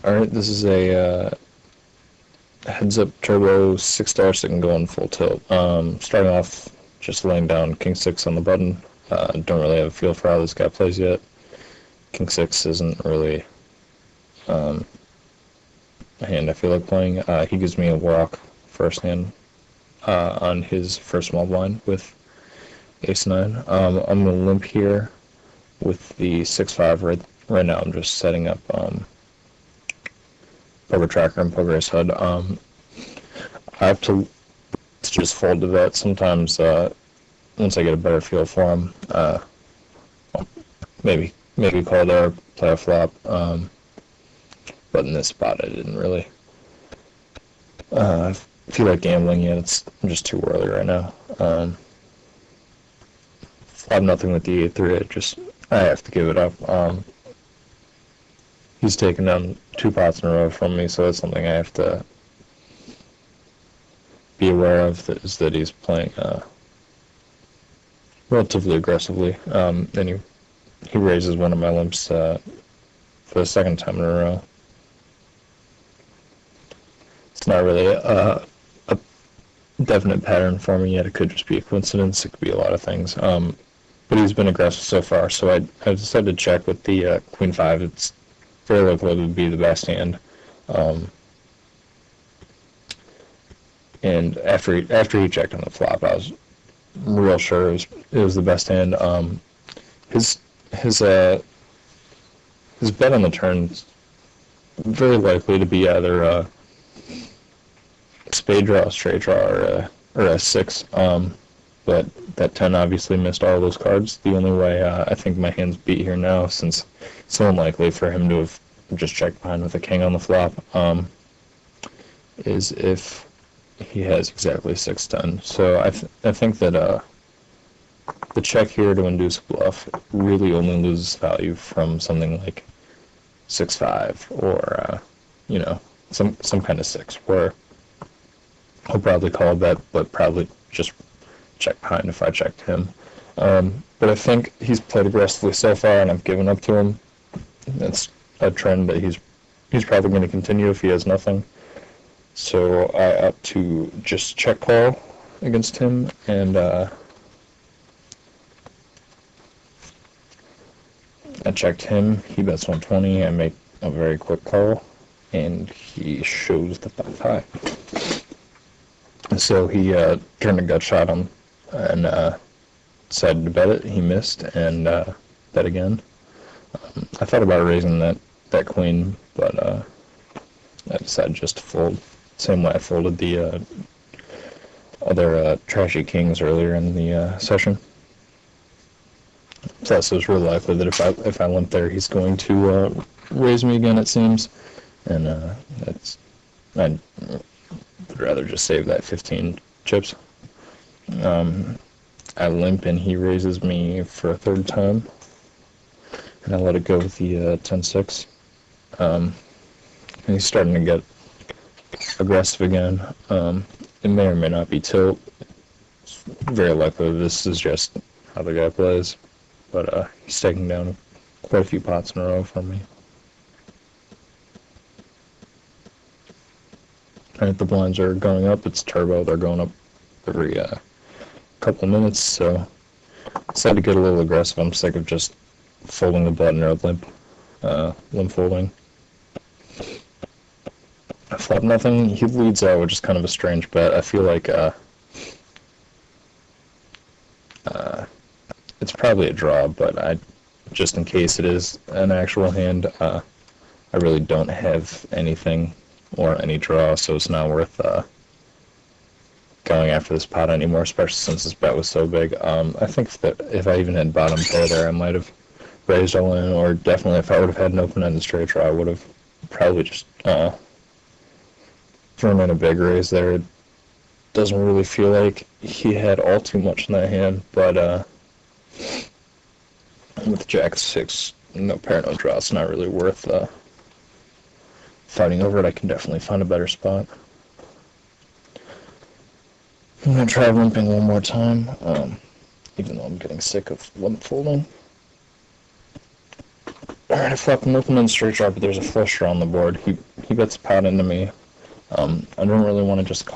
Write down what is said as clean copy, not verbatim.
Alright, this is a heads-up turbo $6 that can go on full tilt. Starting off, just laying down King 6 on the button. Don't really have a feel for how this guy plays yet. King 6 isn't really a hand I feel like playing. He gives me a Warrock first hand on his first small blind with Ace 9. I'm going to limp here with the 6-5 right now. I'm just setting up Poker Tracker and Poker Ace HUD. I have to just fold to that sometimes once I get a better feel for him. Maybe call there, play a flop. But in this spot, I didn't really feel like gambling yet. It's just too early right now. Flop nothing with the 8-3. I have to give it up. He's taken down 2 pots in a row from me, so that's something I have to be aware of, is that he's playing relatively aggressively. And he raises one of my limps for the second time in a row. It's not really a definite pattern for me yet. It could just be a coincidence. It could be a lot of things. But he's been aggressive so far, so I decided to check with the Queen 5. It's very likely to be the best hand. And after he checked on the flop, I was real sure it was the best hand. His bet on the turn is very likely to be either spade draw, straight draw, or a 6. But that 10 obviously missed all those cards. The only way I think my hand's beat here now, since it's so unlikely for him to have just checked behind with a king on the flop, is if he has exactly 6-10. So I think that the check here to induce a bluff really only loses value from something like 6-5 or some kind of 6, where he'll probably call a bet, but probably just check behind if I checked him. But I think he's played aggressively so far, and I've given up to him. That's a trend that he's probably going to continue if he has nothing. So I opt to just check call against him, and I checked him. He bets 120. I make a very quick call, and he shows the 5 high. So he turned a gut shot on and decided to bet it. He missed and bet again. I thought about raising that queen, but I decided just to fold. Same way I folded the other trashy kings earlier in the session. Plus, it was really likely that if I limp there, he's going to raise me again, it seems, and I'd rather just save that 15 chips. I limp and he raises me for a third time, and I let it go with the 10-6. And he's starting to get aggressive again. It may or may not be tilt. It's very likely this is just how the guy plays, but he's taking down quite a few pots in a row from me. Alright, the blinds are going up. It's turbo. They're going up every couple of minutes, so I decided to get a little aggressive. I'm sick of just folding the button or limp folding. I flop nothing. He leads out, which is kind of a strange bet. I feel like it's probably a draw, but just in case it is an actual hand, I really don't have anything or any draw, so it's not worth going after this pot anymore, especially since this bet was so big. I think that if I even had bottom pair there, I might have raised all in, or definitely if I would have had an open-ended straight draw, I would have probably just thrown in a big raise there. It doesn't really feel like he had all too much in that hand, but with Jack 6, no pair, no draw, it's not really worth fighting over it. I can definitely find a better spot. I'm going to try limping one more time, even though I'm getting sick of limp folding. Alright, I flop him open and straight draw, but there's a flush draw on the board. He bets pot into me. I don't really want to just